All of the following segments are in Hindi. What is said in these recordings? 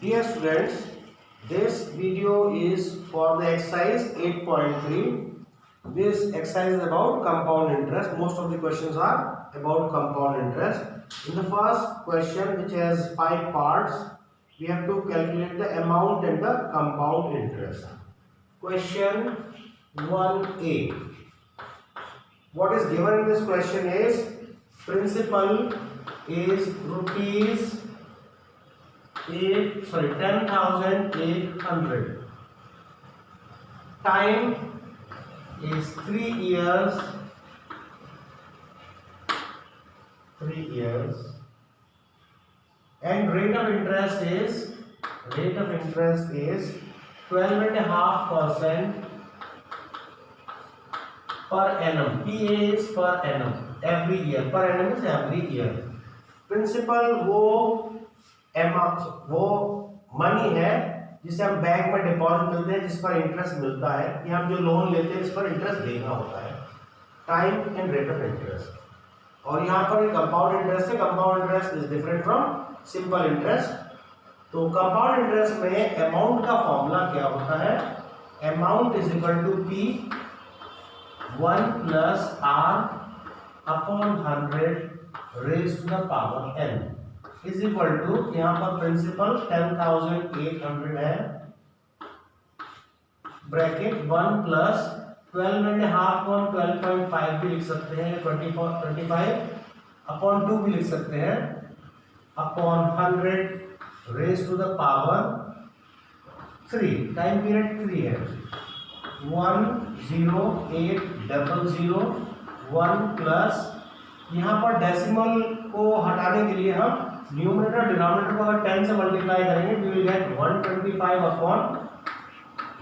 Dear students, this video is for the exercise 8.3. This exercise is about compound interest. Most of the questions are about compound interest. In the first question, which has 5 parts, we have to calculate the amount and the compound interest. Question 1a. What is given in this question is principal is rupees 10,800. Time is 3 years. 3 years. And rate of interest is 12.5% per annum. PA is per annum. Every year. Per annum is every year. Principal वो मनी है जिसे हम बैंक में डिपॉजिट करते हैं, जिस पर इंटरेस्ट मिलता है, कि हम जो लोन लेते हैं इस पर इंटरेस्ट देना होता है. Time and rate of interest. और यहाँ पर कंपाउंड इंटरेस्ट है. Compound interest is different from simple interest. तो कंपाउंड इंटरेस्ट में अमाउंट का फॉर्मूला क्या होता है? Amount is equal to P 1 plus R upon 100 raise to the power n is equal to, यहाँ पर प्रिंसिपल 10,800 है, ब्रैकेट 1 प्लस 12.5 अपॉन 12.5 भी लिख सकते हैं, 25 अपॉन 2 भी लिख सकते हैं, upon 100 raise to the power 3. Time period 3 है. 10800 1 प्लस, यहाँ पर डेसिमल को हटाने के लिए हम न्यूमरेटर डिनोमिनेटर को अगर 10 से मल्टीप्लाई करेंगे वी विल गेट 125 अपॉन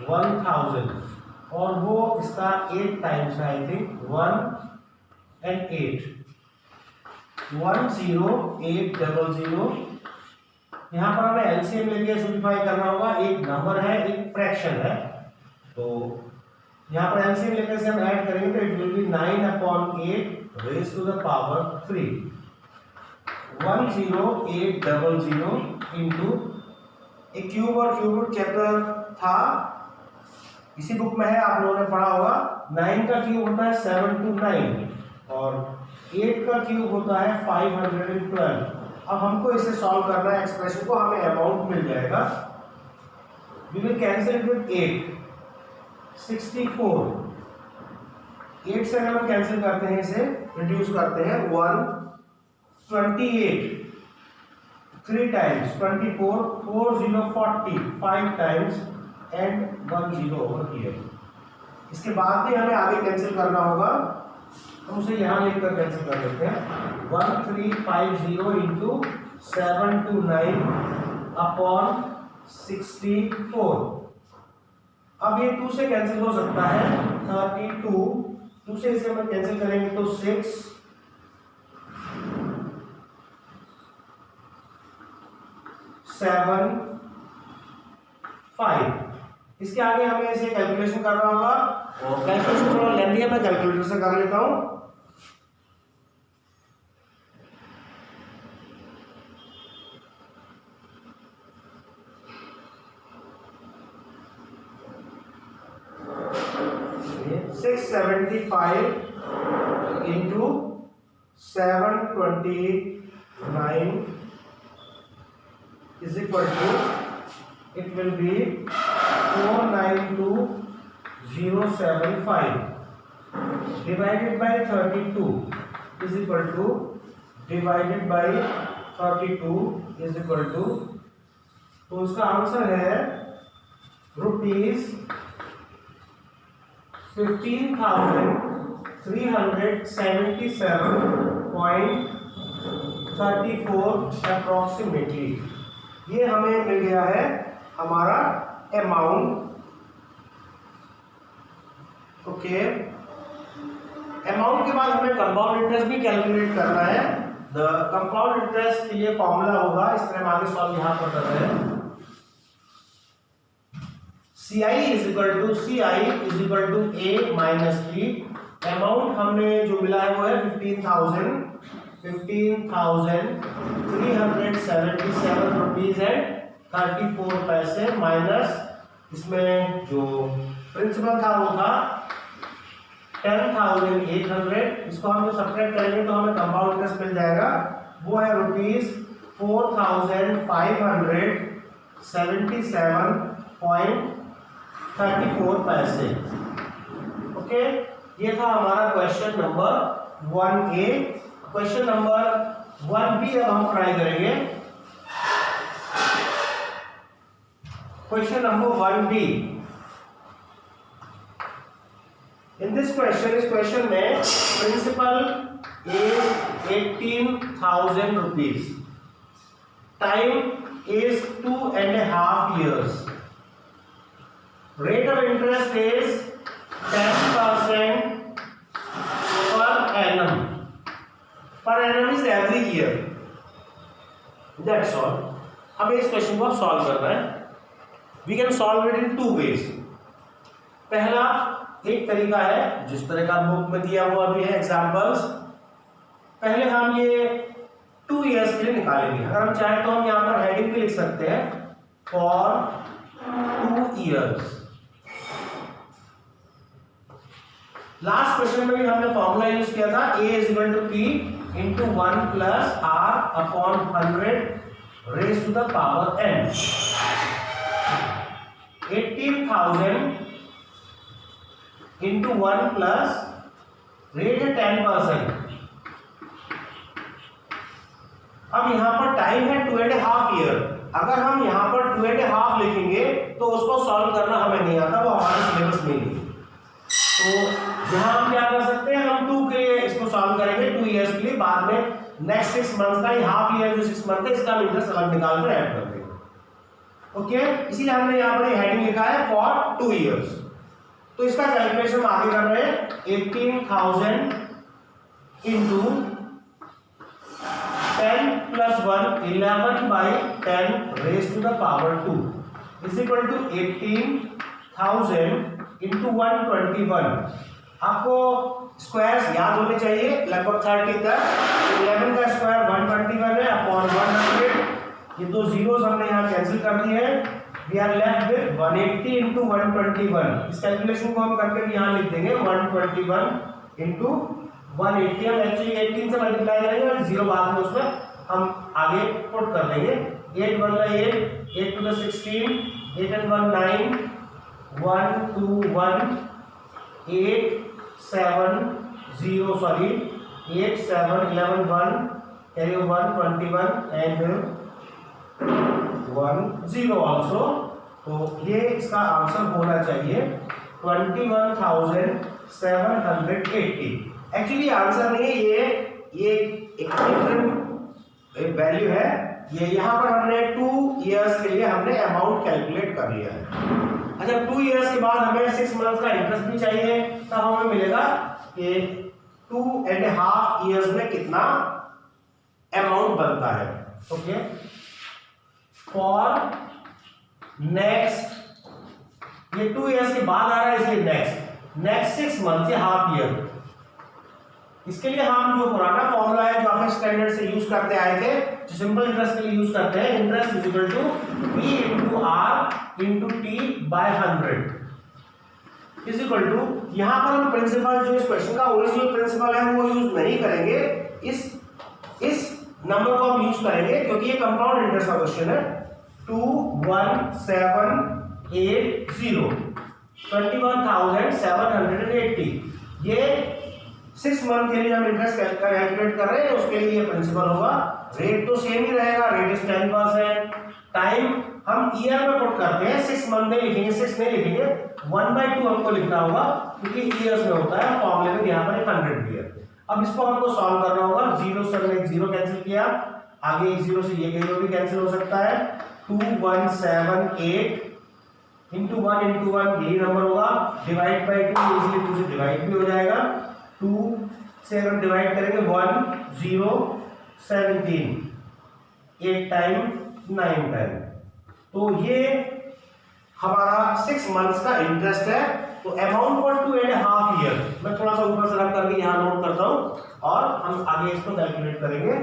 1000 और वो इसका 8 टाइम्स है. I think 1 and 8 10800. यहाँ पर हमें एलसीएम लेके सिंप्लीफाई करना होगा. एक नंबर है, एक फ्रैक्शन है, तो यहाँ पर एलसीएम लेकर से हम ऐड करेंगे तो it will be 9 upon 8 raise to the power 3. 10800 into एक क्यूब और क्यूब रूट चैप्टर था, इसी बुक में है, आप लोगों ने पढ़ा होगा. 9 का क्यूब होता है 729 और 8 का क्यूब होता है 512. अब हमको इसे सॉल्व करना है एक्सप्रेशन को, हमें अमाउंट मिल जाएगा. We will cancel it with 8. 64. 8 से अगर हम कैंसिल करते हैं, इसे रिड्यूस करते हैं, 128 3 times 24 4040 5 times and 10 over here. इसके बाद भी हमें आगे कैंसिल करना होगा, हम उसे यहाँ लिखकर कैंसिल कर देते हैं. 1350 इंटू 729 अपॉन 64. अब ये 2 से कैंसिल हो सकता है. 32 2 से इसे हम कैंसिल करेंगे तो 6 7 5. इसके आगे हमें इसे कैलकुलेशन करना होगा और कैलकुलेशन थोड़ा लेंथी है, मैं कैलकुलेटर से कर लेता हूं. Six 75 into 729 is equal to, it will be 492075 divided by 32 is equal to, divided by 32 is equal to, तो उसका आंसर है रुपीज 15,377.34 अप्रोक्सीमेटली. ये हमें मिल गया है हमारा अमाउंट. ओके, अमाउंट के बाद हमें कंपाउंड इंटरेस्ट भी कैलकुलेट करना है. द कंपाउंड इंटरेस्ट के लिए फॉर्मूला होगा, इस तरह हम आगे सॉल्व यहां पर कर रहे हैं. CI is equal to A minus B. Amount हमने जो मिला है वो है 15,377 रुपीज एंड 34 पैसे माइनस इसमें जो प्रिंसिपल था वो था 10,800, इसको हम सब्ट्रैक्ट करेंगे तो हमें कंपाउंड इंटरेस्ट मिल जाएगा, वो है ₹4,577.34 पैसे। ओके, ये था हमारा question number 1A। Question number 1B अब हम ट्राई करेंगे। Question number 1B। In this question, इस क्वेश्चन में principal is 18,000 rupees, time is 2.5 years, rate of interest is 10% per annum. Per annum is every year. That's all. अब इस क्वेश्चन को आप सॉल्व करना है। We can solve it in two ways. पहला एक तरीका है जिस तरह का बुक में दिया हुआ भी है एग्जांपल्स। पहले हम ये 2 years के लिए निकालेंगे। अगर हम चाहें तो हम यहाँ पर हेडिंग भी लिख सकते हैं फॉर 2 years। लास्ट क्वेश्चन में भी हमने फॉर्मूला यूज किया था A = P × 1 + R/100 raised to the power n। 18,000 into 1 plus rate है 10%। अब यहां पर टाइम है 2.5 year। अगर हम यहां पर 2.5 लिखेंगे तो उसको सॉल्व करना हमें नहीं आता, वो हमारे सिलेबस में नहीं। तो यहां हम क्या कर सकते हैं, हम 2 के लिए इसको सॉल्व करेंगे 2 years के लिए, बाद में नेक्स्ट 6 months का हाफ ईयर जो 6 month है इसका इंटरेस्ट अलग निकाल कर ऐड कर देंगे। ओके, इसीलिए हमने यहाँ पर हेडिंग लिखा है फॉर 2 years। तो इसका कैलकुलेशन हम आगे कर रहे हैं। 18,000 into 10 + 1 11/10 raised to the power 2 is equal to 18,000 into 121। आपको स्क्वायर्स याद होने चाहिए लगभग 30 तक। 11 का स्क्वायर 121 है अपॉन 100। ये दो जीरोस हमने यहाँ कैंसिल कर दिए हैं। We are left with 180 into 121। इस कैलकुलेशन को हम करके भी यहाँ लिख देंगे 121 into 180। हम एक्चुअली 18 से मल्टीप्लाई करेंगे और जीरो बाद में उसमें हम आगे पुट कर देंगे। 8 × 1 = 8, 8 × 2 = 16, 8 × 1 = 9, 1 2 1 8 7 0 sorry 8 7 11 1 carry 1 21 and 1 0 also। तो ये इसका आंसर होना चाहिए 21,780। एक्चुअली आंसर नहीं है, ये एक वैल्यू है। ये यहाँ पर हमने 2 years के लिए हमने अमाउंट कैलकुलेट कर लिया है। अच्छा, 2 years के बाद हमें 6 months का इंटरेस्ट भी चाहिए, तब हमें मिलेगा कि 2.5 years में कितना अमाउंट बनता है। ओके, फॉर नेक्स्ट, ये 2 years के बाद आ रहा है इसलिए नेक्स्ट 6 months या हाफ ईयर। इसके लिए हम जो पुराना फॉर्मूला है जो आप स्टैंडर्ड से यूज करते आए थे, जो सिंपल इंटरेस्ट के लिए यूज करते हैं, इंटरेस्ट = P × R × T/100 = यहां पर हम प्रिंसिपल जो इस क्वेश्चन का ओरिजिनल प्रिंसिपल है वो यूज नहीं करेंगे। इस नंबर को हम यूज करेंगे क्योंकि ये कंपाउंड इंटरेस्ट का क्वेश्चन है। 21780 21,780। ये 6 month के लिए हम इंटरेस्ट कैलकुलेट कर रहे हैं, उसके लिए ये प्रिंसिपल होगा। रेट तो सेम ही रहेगा, रेट इज 10%। टाइम हम ईयर में पुट करते हैं, 6 month में लिखेंगे, 6 नहीं लिखेंगे, 1/2 हमको लिखना होगा क्योंकि ईयर्स में होता है। फॉर्मूले में यहाँ पर 100 दिया। अब इसको हमको सॉल्व करना होगा। 0 से हमने 0 कैंसिल किया, आगे 0 से ये 0 भी कैंसिल हो सकता है। 2178 into 1 into 1 यही नंबर होगा। डिवाइड बाय 2 इजीली 2 से डिवाइड भी हो जाएगा। 2 से अगर डिवाइड करेंगे 1 0 17 8 टाइम 9 टाइम। तो ये हमारा 6 months का इंटरेस्ट है। तो अमाउंट फॉर 2.5 years मैं थोड़ा सा ऊपर से रख करके यहाँ नोट करता हूँ और हम आगे इसको कैलकुलेट करेंगे।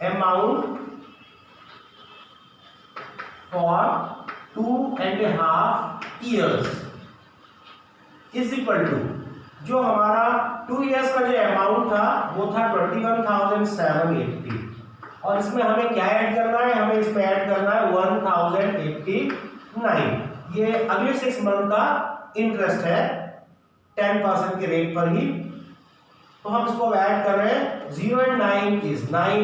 Amount for 2.5 years is equal to, जो हमारा 2 years का जो अमाउंट था वो था 21,780, और इसमें हमें क्या ऐड करना है, हमें इसमें ऐड करना है 1089। ये अगले 6 मंथ का इंटरेस्ट है 10% के रेट पर ही, तो हम इसको ऐड कर रहे हैं। 0 and 9 is 9,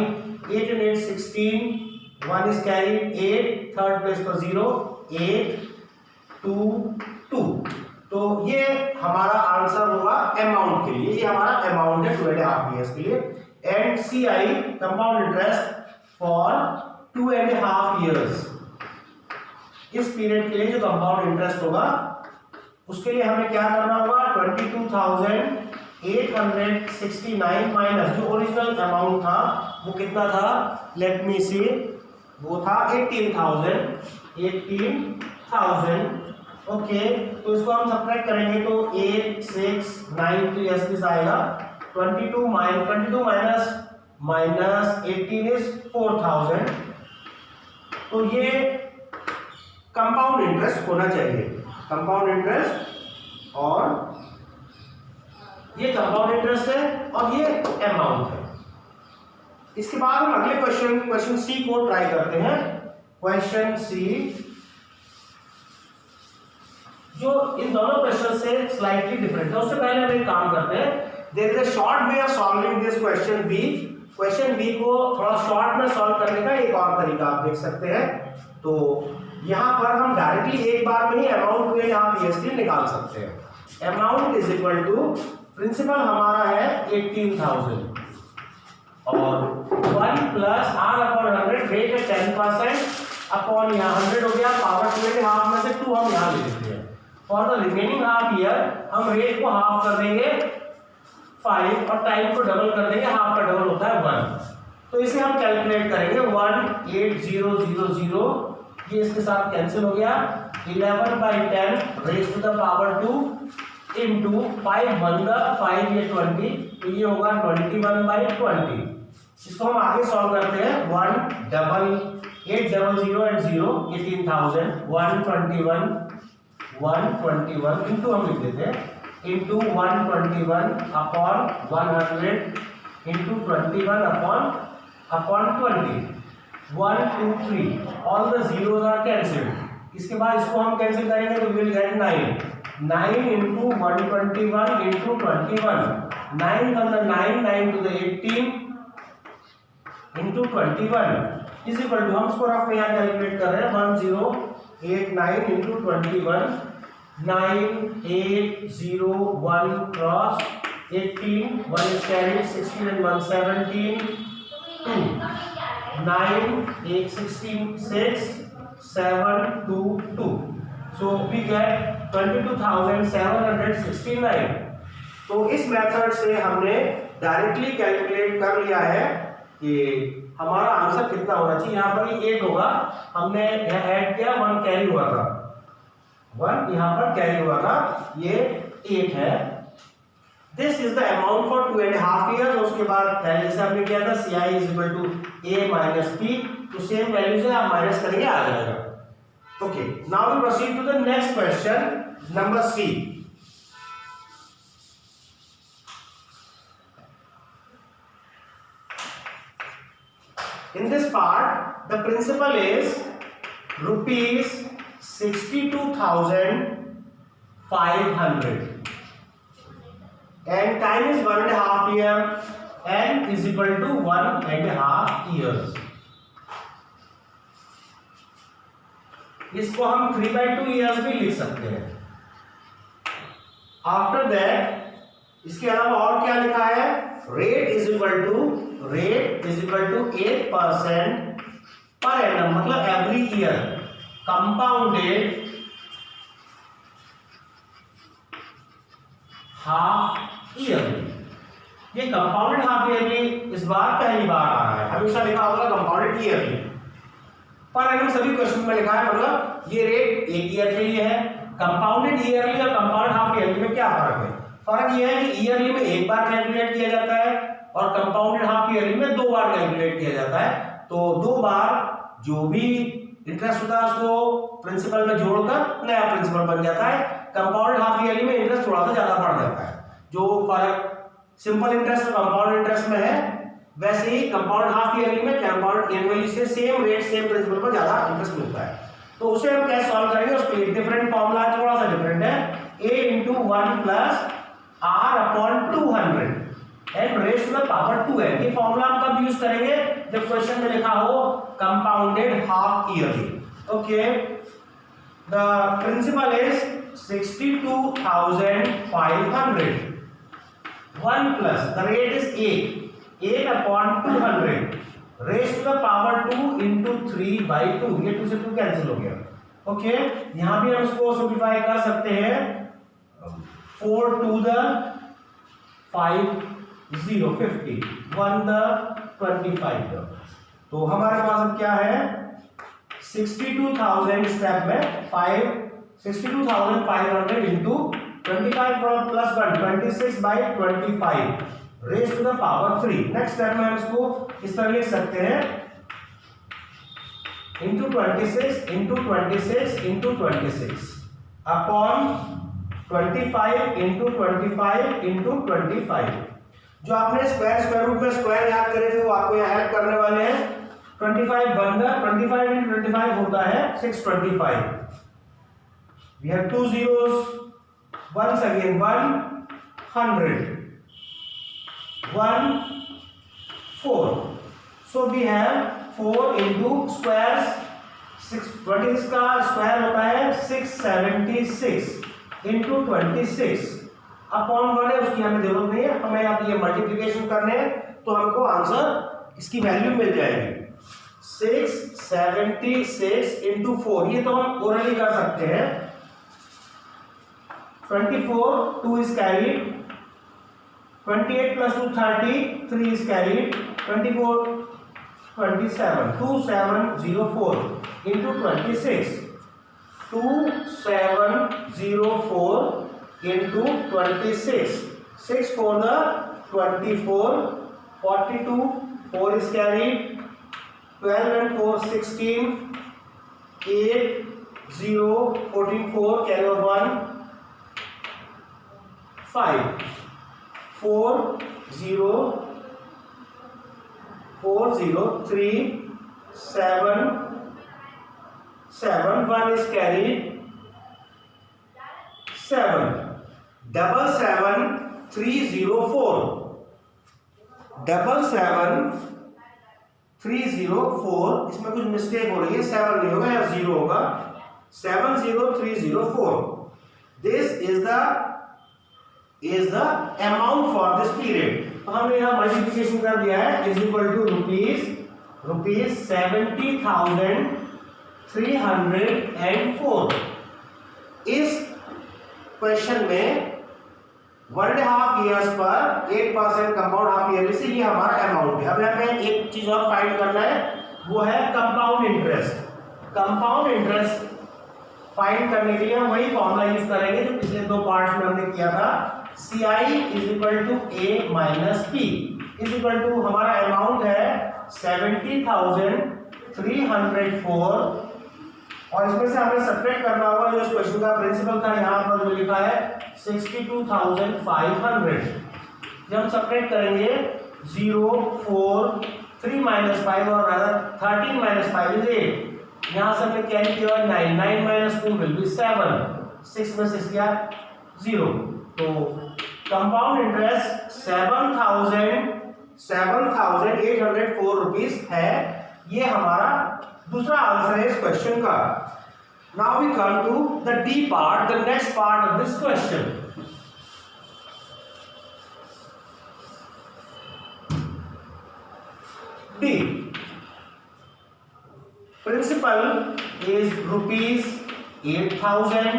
8 and 8 16, 1 is carried 8, third place पर 0, 8 2 2। तो ये हमारा आंसर होगा अमाउंट के लिए, ये हमारा अमाउंट है 2.5 years के लिए। And CI compound interest for 2.5 years, इस पीरियड के लिए जो कंपाउंड इंटरेस्ट होगा उसके लिए हमें क्या करना होगा, 22,869 माइनस जो ओरिजिनल अमाउंट था वो कितना था, लेट मी सी, वो था 18,000। ओके, तो इसको हम सब्ट्रैक्ट करेंगे तो 8 6 9 तो यस दिस आएगा 22 माइनस 18 इज 4,000। तो ये कंपाउंड इंटरेस्ट होना चाहिए, कंपाउंड इंटरेस्ट, और ये कंपाउंड इंटरेस्ट है और ये अमाउंट है। इसके बाद हम अगले क्वेश्चन सी को ट्राई करते हैं। क्वेश्चन सी जो इन दोनों क्वेश्चन से स्लाइटली डिफरेंट है, उससे पहले हम एक काम करते हैं। There is a short way of solving this question B. Question B को थोड़ा शॉर्ट में सॉल्व करने का एक और तरीका आप देख सकते हैं। तो यहां पर हम डायरेक्टली एक बार में ही अमाउंट 2.5 years के लिए निकाल सकते हैं। Amount is equal to, principal हमारा है 18,000 और 1 प्लस R अपॉन 100, रेट है 10% अपॉन यहाँ 100 हो गया, पावर 2.5 में से 2 हम यहाँ ले लेते हैं। For the remaining half year हम रेट को हाफ कर देंगे 5 और टाइम को डबल कर देंगे, हाफ का डबल होता है 1। तो इसे हम कैलकुलेट करेंगे 18000, ये इसके साथ कैंसिल हो गया, 11/10 raise to the power 2 into 5 1 5 ये 20, तो ये होगा 21/20। इसको हम आगे सॉल्व करते हैं। 800 and 0 18,000, 121 इनटू हम लिख देते हैं into 121 upon 100 into 21 upon 20, 1 2 3, all the zeros are cancelled. इसके बाद इसको हम कैंसिल करेंगे तो will get 9 into 121 into 21, 9 from the 9 to the 18 into 21 is equal to, हम इसको रफ में यहाँ कैलकुलेट कर रहे हैं 1089 into 21, 9801 cross 18, 1 is carried 16 and 1 17, 2 9 8 16 6 7 2 2, so we get 22,769। तो इस मेथड से हमने डायरेक्टली कैलकुलेट कर लिया है कि हमारा आंसर कितना होना चाहिए। यहाँ पर 8 होगा, हमने यहाँ ऐड किया, 1 कैरी हुआ था, 1 यहाँ पर कैरी हुआ था, ये 8 है। This is the amount for 2.5 years। उसके बाद पहले जैसे हमने किया था CI is equal to A minus P, तो सेम वैल्यू से आप माइनस करेंगे आ जाएगा। Okay, now we proceed to the next question number C। In this part, the principal is rupees 62,500 and time is 1.5 year and is equal to 1.5 years। इसको हम 3/2 years भी लिख सकते हैं। आफ्टर दैट इसके अलावा और क्या लिखा है, rate is equal to 8% per annum, मतलब every year, compounded half yearly. ये कंपाउंडेड हाफ ईयरली इस बार पहली बार आ रहा है, हमेशा लिखा होगा कंपाउंडेड ईयरली पर एनम, सभी क्वेश्चन में लिखा है, मतलब ये रेट एक ईयर के लिए है। कंपाउंडेड ईयरली और कंपाउंड हाफ ईयरली में क्या फर्क है? फर्क ये है कि ईयरली में एक बार कैलकुलेट किया जाता है और कंपाउंडेड हाफ ईयरली में 2 बार कैलकुलेट किया जाता है। तो 2 बार जो भी इंटरेस्ट होता है उसको प्रिंसिपल में जोड़कर नया प्रिंसिपल बन जाता है। कंपाउंडेड हाफ ईयरली में इंटरेस्ट थोड़ा सा ज्यादा बढ़ जाता है। जो फर्क सिंपल इंटरेस्ट और कंपाउंड इंटरेस्ट में है, वैसे ही कंपाउंड हाफ ईयरली में कंपाउंड एनुअली से सेम रेट सेम प्रिंसिपल पर ज्यादा इंटरेस्ट मिलता है। तो उसे हम कैसे सॉल्व करेंगे, उसके लिए डिफरेंट फॉर्मूला थोड़ा सा डिफरेंट है। a into 1 plus r upon 200 and raised to the power 2n। ये फॉर्मूला हम कब यूज करेंगे, जब क्वेश्चन में लिखा हो compounded half yearly. Okay, the principal is 62,500। 1 plus the rate is 8 upon 200 raised to the power 2 into 3 by 2। ये 2 से 2 कैंसिल हो गया। ओके, यहां भी हम इसको सिंपलीफाई कर सकते हैं। 4 to the 5 0 50 1 the 25 the। तो हमारे पास अब क्या है, 62,000 स्टेप में 62,500 into 25 plus 1 26 by 25 raise to the power 3। Next step में हम इसको इस तरह लिख सकते हैं, into 26 into 26 into 26 upon 25 into 25 into 25। जो आपने स्क्वायर रूट में स्क्वायर याद करे थे वो आपको यहाँ हेल्प करने वाले हैं। 25 बंदा 25 इंटू 25 होता है 625। We have 2 zeros, once again 100 1 4। so we have 4 into squares 26 का स्क्वायर होता है 676 into 26 अपॉन 1 है, उसकी हमें जरूरत नहीं है, हमें अब ये मल्टीप्लिकेशन करने हैं तो हमको आंसर इसकी वैल्यू मिल जाएगी 676 into 4। ये तो हम ओरली कर सकते हैं। 24 2 is carried, 28 plus 2 30 3 is carried, 24 27 2704 into 26 2704 into 26 6 for the 24 42 4 is carried, 12 and 4 16 8 0 14 4 carry over 1 5 4 0 4 0 3 7 7 1 is carried 7 double 7 304 double 7 304। इसमें कुछ मिस्टेक हो रही है, 7 नहीं होगा या 0 होगा, 70304। This is the amount for this period। तो हमने यहाँ मल्टीप्लिकेशन कर दिया है, इज इक्वल टू रुपीज 70,304। इस क्वेश्चन में 1.5 years पर 8% कंपाउंड हाफ ईयरली से ये हमारा अमाउंट है। अब हमें एक चीज और फाइंड करना है, वो है compound interest. Compound interest find करने के लिए हम वही फॉर्मूला यूज करेंगे जो पिछले 2 पार्ट्स में हमने किया था। CI is equal to A minus P is equal to हमारा अमाउंट है 70,304 और इसमें से हमें सब्ट्रैक्ट करना होगा जो इस क्वेश्चन का प्रिंसिपल था, यहाँ पर जो लिखा है 62,500। जब हम सब्ट्रैक्ट करेंगे 0 4 3 minus 5 और 13 minus 5 is 8। यहाँ से हमने कैरी किया 9 9 minus 2 will be 7 6 में 6 क्या 0। तो कंपाउंड इंटरेस्ट 7,804 रुपीज है। ये हमारा दूसरा आंसर है इस क्वेश्चन का। Now we come to the D part, the next part of this question. The principal is ₹8,000,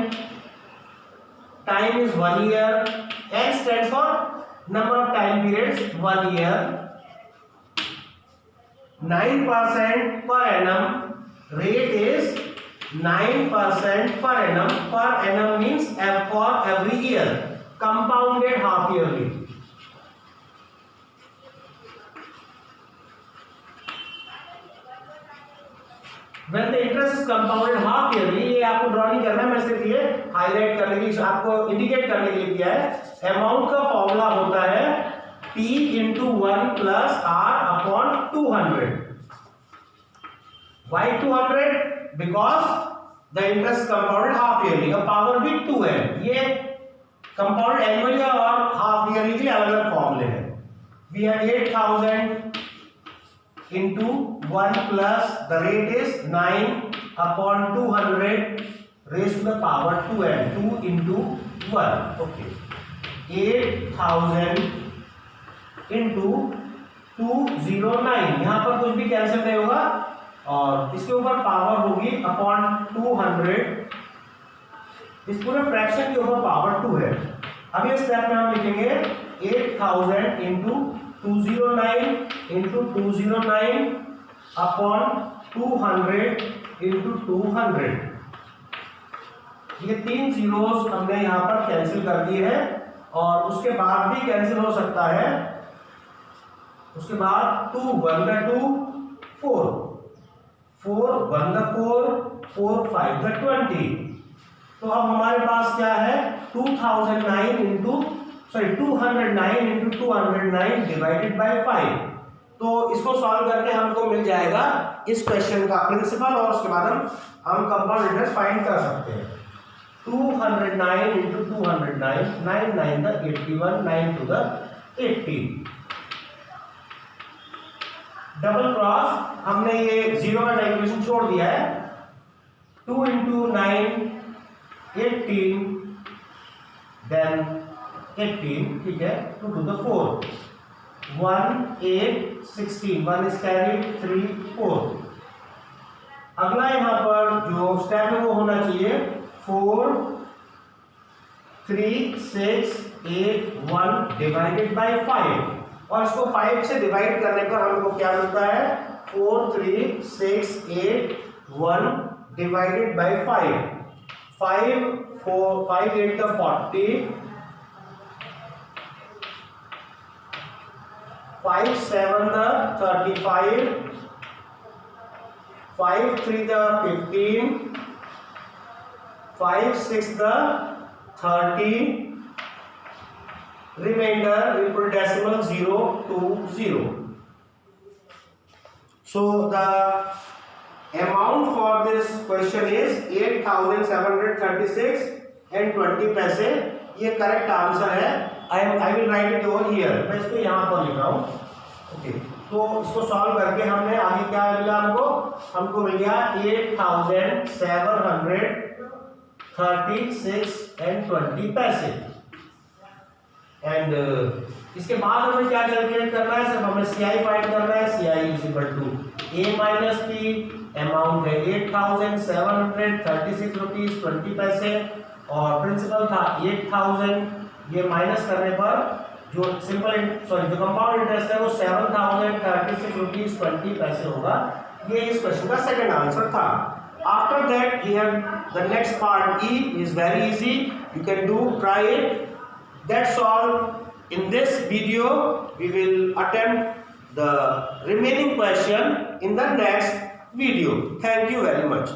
time is 1 year, N stands for number of time periods 1 year, 9% per annum, rate is 9% per annum means for every year, compounded half yearly। When the interest is compounded half yearly, ये आपको ड्रॉ नहीं करना है, मैं सिर्फ ये हाईलाइट करने के लिए, आपको इंडिकेट करने के लिए किया है। अमाउंट का फॉर्मूला होता है T into 1 plus R upon 200. Why 200? Because the interest is compounded half yearly, का पावर भी 2 है। ये compounded annually और half yearly के लिए अलग अलग फॉर्मूले हैं। We have 8000 into 1 plus the rate is 9 upon 200 raised to the power 2n, 2 into 1. Okay, 8000 into 209, यहाँ पर कुछ भी कैंसिल नहीं होगा और इसके ऊपर पावर होगी अपॉन 200, इस पूरे फ्रैक्शन के ऊपर पावर 2 है। अगले स्टेप में हम लिखेंगे 8000 into 209 into 209 upon 200 into 200। ये 3 जीरोस हमने यहाँ पर कैंसिल कर दिए हैं और उसके बाद भी कैंसिल हो सकता है। उसके बाद 2 1 का 2 4 4 1 का 4 4 5 का 20। तो अब हमारे पास क्या है 209 into 209 डिवाइडेड बाय 5। तो इसको सॉल्व करके हमको मिल जाएगा इस क्वेश्चन का प्रिंसिपल और उसके बाद हम कंपाउंड इंटरेस्ट फाइंड कर सकते हैं। 209 into 209, 9 9 the 81, 9 to the 80। Double cross हमने ये जीरो का कैलकुलेशन छोड़ दिया है। 2 into 9 18, then 18, ठीक है, 2 to the 4, 1 8 16, 1 is carried, 3 4। अगला यहाँ पर जो स्टेप है वो होना चाहिए 4 3 6 8 1 डिवाइडेड बाय 5 और इसको 5 से डिवाइड करने पर हमको क्या मिलता है 4 3 6 8 1 डिवाइडेड बाय 5 5 4 5 8 का 40, 5 7 the 35, 5 3 the 15, 5 6 the 30, remainder we'll put decimal 0 to 0. So the amount for this question is 8736 and 20 पैसे। ये करेक्ट आंसर है। I will write it over here, मैं इसको यहाँ पर लिख रहा हूँ। ओके, तो इसको सॉल्व करके हमने आगे क्या मिला हमको मिल गया 8736 and 20 पैसे। एंड इसके बाद हमें क्या कैलकुलेट करना है, सिर्फ हमें CI फाइंड करना है। CI is equal to A minus P, amount है 8736 रुपीज 20 पैसे और प्रिंसिपल था 8000। ये माइनस करने पर जो जो कंपाउंड इंटरेस्ट है वो 7036 रुपीज 20 पैसे होगा। ये इस क्वेश्चन का सेकंड आंसर था। After that here the next part E is very easy, you can do, try it. That's all. In this video we will attempt the remaining question in the next video. Thank you very much.